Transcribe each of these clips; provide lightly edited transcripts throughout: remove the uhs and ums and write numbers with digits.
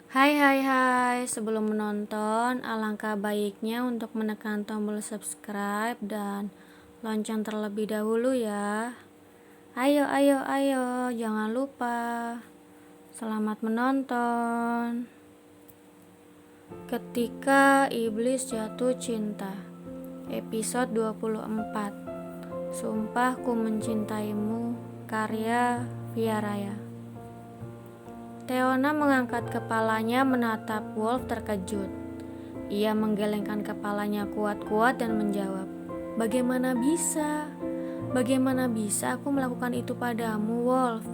Hai hai hai, sebelum menonton, alangkah baiknya untuk menekan tombol subscribe dan lonceng terlebih dahulu ya. Ayo, ayo, ayo, jangan lupa. Selamat menonton. Ketika Iblis Jatuh Cinta, episode 24. Sumpah ku mencintaimu, karya Via Raya. Theona mengangkat kepalanya menatap Wolf terkejut. Ia menggelengkan kepalanya kuat-kuat dan menjawab, "Bagaimana bisa? Bagaimana bisa aku melakukan itu padamu, Wolf?"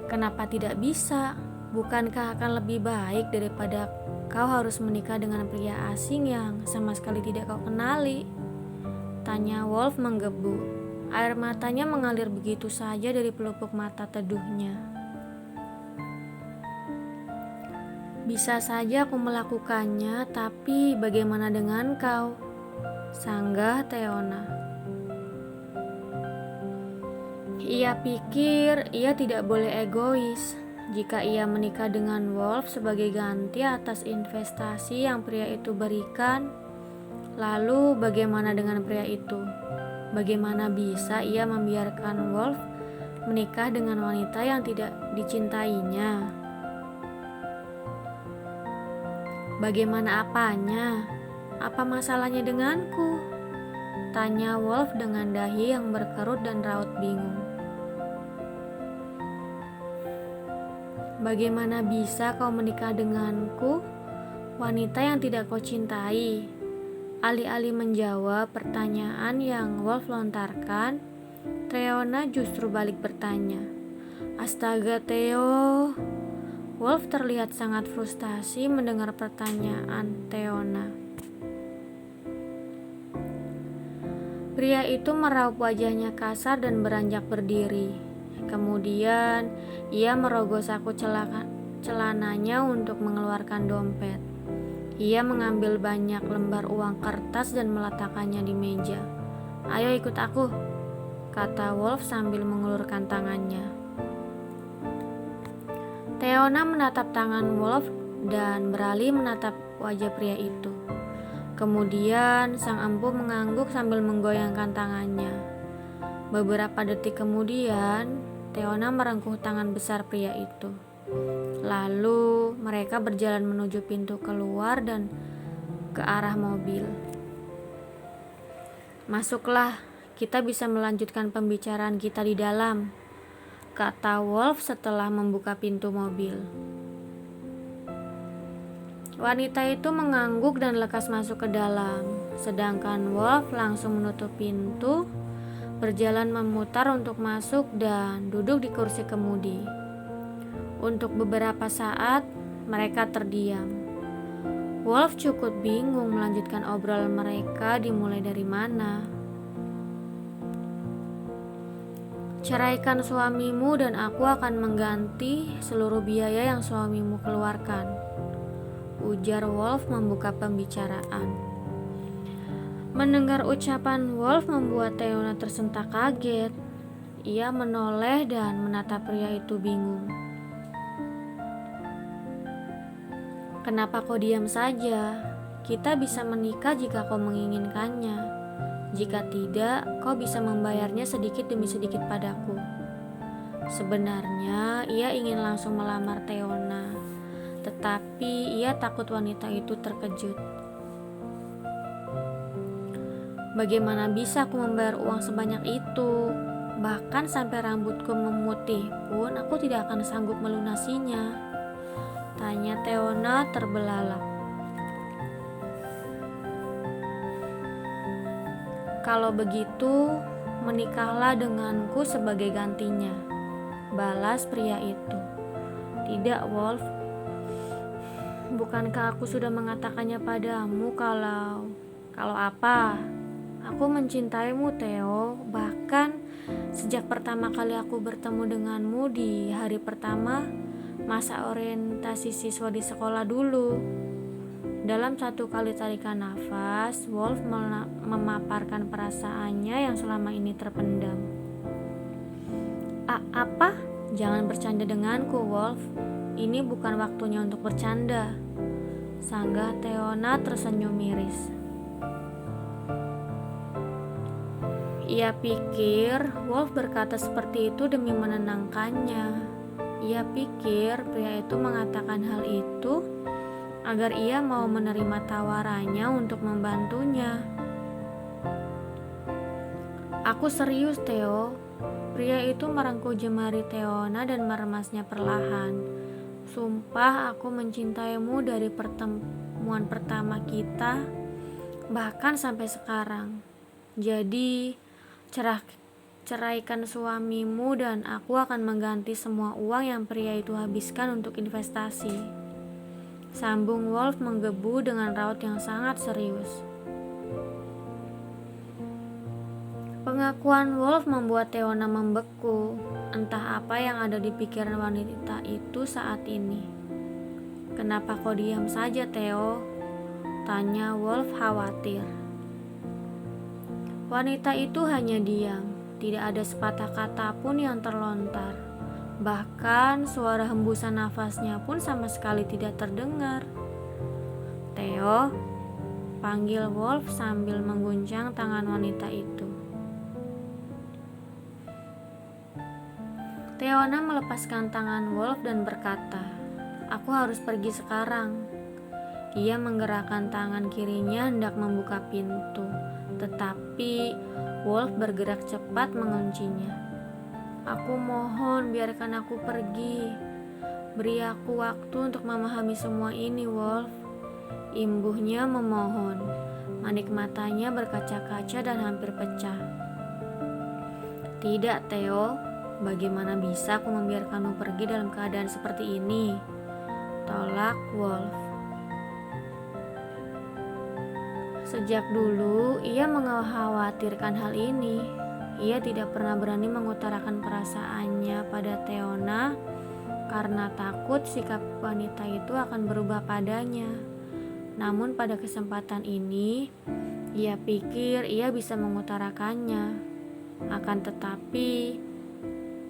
"Kenapa tidak bisa? Bukankah akan lebih baik daripada kau harus menikah dengan pria asing yang sama sekali tidak kau kenali?" tanya Wolf menggebu. Air matanya mengalir begitu saja dari pelupuk mata teduhnya. "Bisa saja aku melakukannya, tapi bagaimana dengan kau?" sanggah Theona. Ia pikir ia tidak boleh egois. Jika ia menikah dengan Wolf sebagai ganti atas investasi yang pria itu berikan, lalu bagaimana dengan pria itu? Bagaimana bisa ia membiarkan Wolf menikah dengan wanita yang tidak dicintainya? "Bagaimana apanya? Apa masalahnya denganku?" tanya Wolf dengan dahi yang berkerut dan raut bingung. "Bagaimana bisa kau menikah denganku, wanita yang tidak kau cintai?" Alih-alih menjawab pertanyaan yang Wolf lontarkan, Theona justru balik bertanya, "Astaga Theo." Wolf terlihat sangat frustasi mendengar pertanyaan Theona. Pria itu meraup wajahnya kasar dan beranjak berdiri. Kemudian ia merogoh saku celananya untuk mengeluarkan dompet. Ia mengambil banyak lembar uang kertas dan meletakkannya di meja. "Ayo ikut aku," kata Wolf sambil mengulurkan tangannya. Theona menatap tangan Wolf dan beralih menatap wajah pria itu. Kemudian sang empu mengangguk sambil menggoyangkan tangannya. Beberapa detik kemudian, Theona merengkuh tangan besar pria itu. Lalu mereka berjalan menuju pintu keluar dan ke arah mobil. "Masuklah, kita bisa melanjutkan pembicaraan kita di dalam," kata Wolf setelah membuka pintu mobil. Wanita itu mengangguk dan lekas masuk ke dalam, sedangkan Wolf langsung menutup pintu, berjalan memutar untuk masuk dan duduk di kursi kemudi. Untuk beberapa saat, mereka terdiam. Wolf cukup bingung melanjutkan obrolan mereka dimulai dari mana. "Ceraikan suamimu dan aku akan mengganti seluruh biaya yang suamimu keluarkan," ujar Wolf membuka pembicaraan. Mendengar ucapan Wolf membuat Theona tersentak kaget. Ia menoleh dan menatap pria itu bingung. "Kenapa kau diam saja? Kita bisa menikah jika kau menginginkannya. Jika tidak, kau bisa membayarnya sedikit demi sedikit padaku." Sebenarnya ia ingin langsung melamar Theona, tetapi ia takut wanita itu terkejut. "Bagaimana bisa aku membayar uang sebanyak itu? Bahkan sampai rambutku memutih pun aku tidak akan sanggup melunasinya," tanya Theona terbelalak. "Kalau begitu, menikahlah denganku sebagai gantinya," balas pria itu. "Tidak, Wolf. Bukankah aku sudah mengatakannya padamu kalau apa? Aku mencintaimu, Theo. Bahkan sejak pertama kali aku bertemu denganmu di hari pertama masa orientasi siswa di sekolah dulu." Dalam satu kali tarikan nafas, Wolf memaparkan perasaannya yang selama ini terpendam. "Apa? Jangan bercanda denganku, Wolf. Ini bukan waktunya untuk bercanda. Sanggah Theona tersenyum miris. Ia pikir Wolf berkata seperti itu demi menenangkannya. Ia pikir pria itu mengatakan hal itu agar ia mau menerima tawarannya untuk membantunya. Aku serius, Theo. Pria itu merengkuh jemari Theona dan meremasnya perlahan. Sumpah aku mencintaimu dari pertemuan pertama kita, bahkan sampai sekarang. Jadi, ceraikan suamimu dan aku akan mengganti semua uang yang pria itu habiskan untuk investasi. Sambung Wolf menggebu dengan raut yang sangat serius. Pengakuan Wolf membuat Theona membeku. Entah apa yang ada di pikiran wanita itu saat ini. Kenapa kau diam saja, Theo? Tanya Wolf khawatir. Wanita itu hanya diam. Tidak ada sepatah kata pun yang terlontar. Bahkan suara hembusan nafasnya pun sama sekali tidak terdengar. Theo, panggil Wolf sambil mengguncang tangan wanita itu. Theona melepaskan tangan Wolf dan berkata, "Aku harus pergi sekarang." Ia menggerakkan tangan kirinya hendak membuka pintu, tetapi Wolf bergerak cepat menguncinya. "Aku mohon, biarkan aku pergi. Beri aku waktu untuk memahami semua ini, Wolf." Imbuhnya memohon. Manik matanya berkaca-kaca dan hampir pecah. "Tidak, Theo. Bagaimana bisa aku membiarkanmu pergi dalam keadaan seperti ini?" tolak Wolf. Sejak dulu, ia mengkhawatirkan hal ini. Ia tidak pernah berani mengutarakan perasaannya pada Theona karena takut sikap wanita itu akan berubah padanya. Namun pada kesempatan ini, ia pikir ia bisa mengutarakannya. Akan tetapi,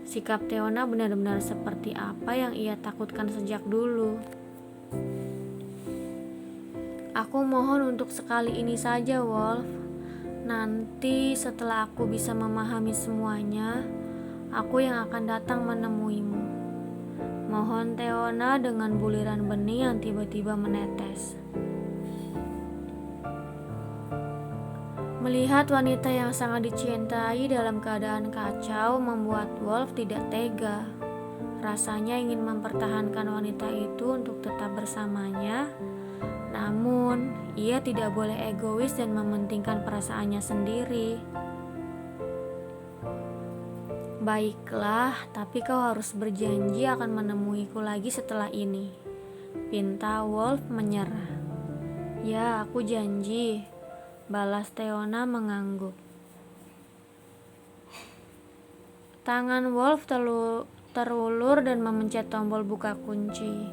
sikap Theona benar-benar seperti apa yang ia takutkan sejak dulu. "Aku mohon untuk sekali ini saja, Wolf. Nanti setelah aku bisa memahami semuanya, aku yang akan datang menemuimu." Mohon Theona dengan buliran benih yang tiba-tiba menetes. Melihat wanita yang sangat dicintai dalam keadaan kacau membuat Wolf tidak tega. Rasanya ingin mempertahankan wanita itu untuk tetap bersamanya, namun ia tidak boleh egois dan mementingkan perasaannya sendiri. "Baiklah, tapi kau harus berjanji akan menemuiku lagi setelah ini," pinta Wolf menyerah. "Ya, aku janji," balas Theona mengangguk. Tangan Wolf terulur dan memencet tombol buka kunci.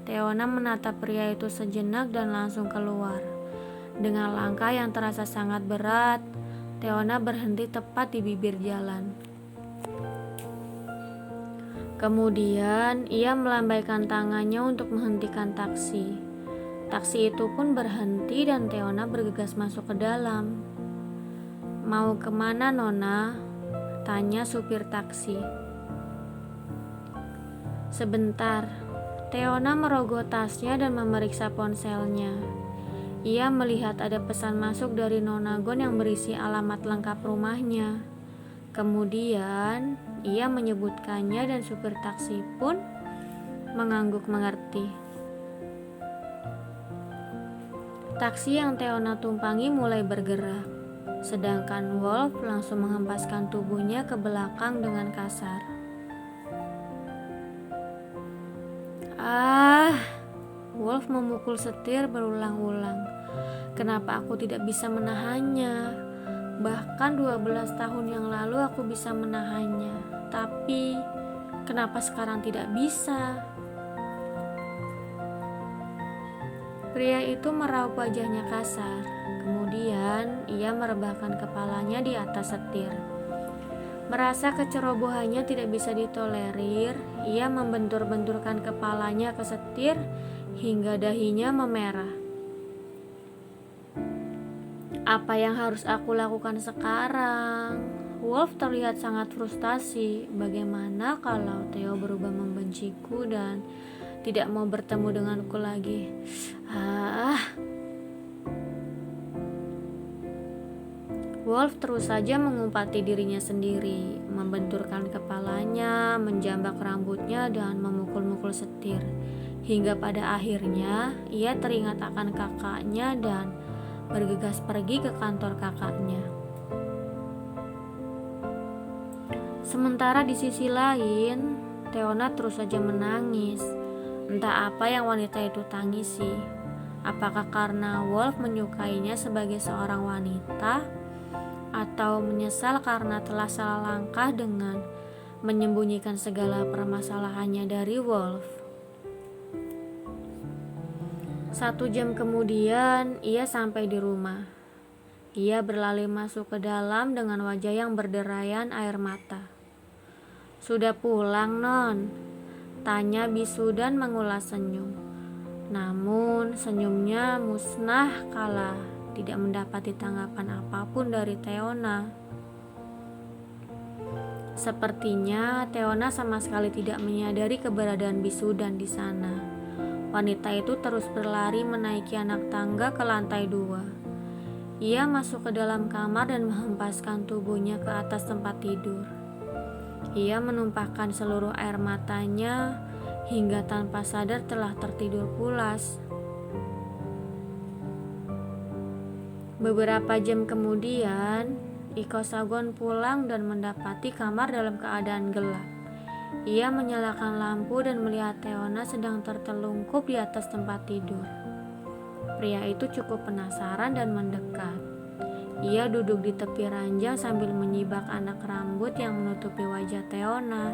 Theona menatap pria itu sejenak dan langsung keluar. Dengan langkah yang terasa sangat berat, Theona berhenti tepat di bibir jalan. Kemudian ia melambaikan tangannya untuk menghentikan taksi. Taksi itu pun berhenti dan Theona bergegas masuk ke dalam. "Mau kemana, Nona?" tanya supir taksi. Sebentar, Theona merogoh tasnya dan memeriksa ponselnya. Ia melihat ada pesan masuk dari Nona Gon yang berisi alamat lengkap rumahnya. Kemudian ia menyebutkannya dan supir taksi pun mengangguk mengerti. Taksi yang Theona tumpangi mulai bergerak, sedangkan Wolf langsung menghempaskan tubuhnya ke belakang dengan kasar. Wolf memukul setir berulang-ulang. Kenapa aku tidak bisa menahannya? Bahkan 12 tahun yang lalu aku bisa menahannya. Tapi kenapa sekarang tidak bisa? Pria itu meraup wajahnya kasar. Kemudian ia merebahkan kepalanya di atas setir. Merasa kecerobohannya tidak bisa ditolerir, ia membentur-benturkan kepalanya ke setir hingga dahinya memerah. Apa yang harus aku lakukan sekarang? Wolf terlihat sangat frustasi. Bagaimana kalau Theo berubah membenciku dan tidak mau bertemu denganku lagi? Wolf terus saja mengumpati dirinya sendiri, membenturkan kepalanya, menjambak rambutnya, dan memukul-mukul setir. Hingga pada akhirnya, ia teringat akan kakaknya dan bergegas pergi ke kantor kakaknya. Sementara di sisi lain, Theona terus saja menangis. Entah apa yang wanita itu tangisi. Apakah karena Wolf menyukainya sebagai seorang wanita, atau menyesal karena telah salah langkah dengan menyembunyikan segala permasalahannya dari Wolf. 1 jam kemudian, ia sampai di rumah. Ia berlari masuk ke dalam dengan wajah yang berderayan air mata. "Sudah pulang, Non?" tanya bisu dan mengulas senyum. Namun senyumnya musnah kala tidak mendapati tanggapan apapun dari Theona. Sepertinya Theona sama sekali tidak menyadari keberadaan Bisudan di sana. Wanita itu terus berlari menaiki anak tangga ke lantai 2. Ia masuk ke dalam kamar dan menghempaskan tubuhnya ke atas tempat tidur. Ia menumpahkan seluruh air matanya hingga tanpa sadar telah tertidur pulas. Beberapa jam kemudian, Iko Sagon pulang dan mendapati kamar dalam keadaan gelap. Ia menyalakan lampu dan melihat Theona sedang tertelungkup di atas tempat tidur. Pria itu cukup penasaran dan mendekat. Ia duduk di tepi ranjang sambil menyibak anak rambut yang menutupi wajah Theona.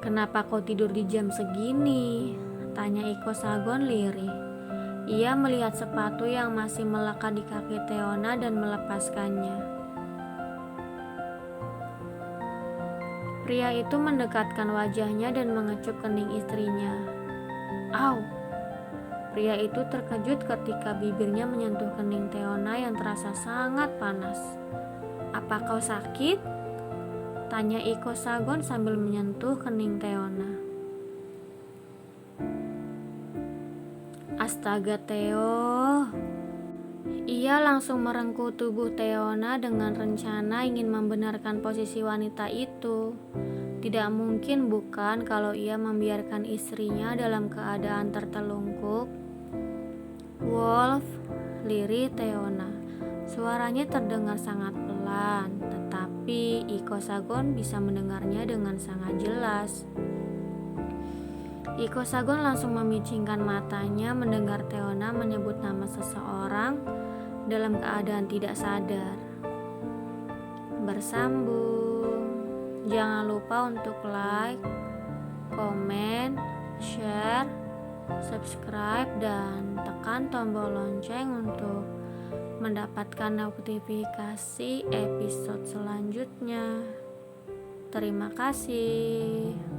"Kenapa kau tidur di jam segini?" tanya Iko Sagon lirih. Ia melihat sepatu yang masih melekat di kaki Theona dan melepaskannya. Pria itu mendekatkan wajahnya dan mengecup kening istrinya. "Au!" Pria itu terkejut ketika bibirnya menyentuh kening Theona yang terasa sangat panas. "Apa kau sakit?" tanya Iko Sagon sambil menyentuh kening Theona. "Astaga, Theo." Ia langsung merengkuh tubuh Theona dengan rencana ingin membenarkan posisi wanita itu. Tidak mungkin bukan kalau ia membiarkan istrinya dalam keadaan tertelungkup. "Wolf," lirih Theona. Suaranya terdengar sangat pelan, tetapi Iko Sagon bisa mendengarnya dengan sangat jelas. Iko Sagon langsung memicingkan matanya mendengar Theona menyebut nama seseorang dalam keadaan tidak sadar. Bersambung. Jangan lupa untuk like, komen, share, subscribe, dan tekan tombol lonceng untuk mendapatkan notifikasi episode selanjutnya. Terima kasih.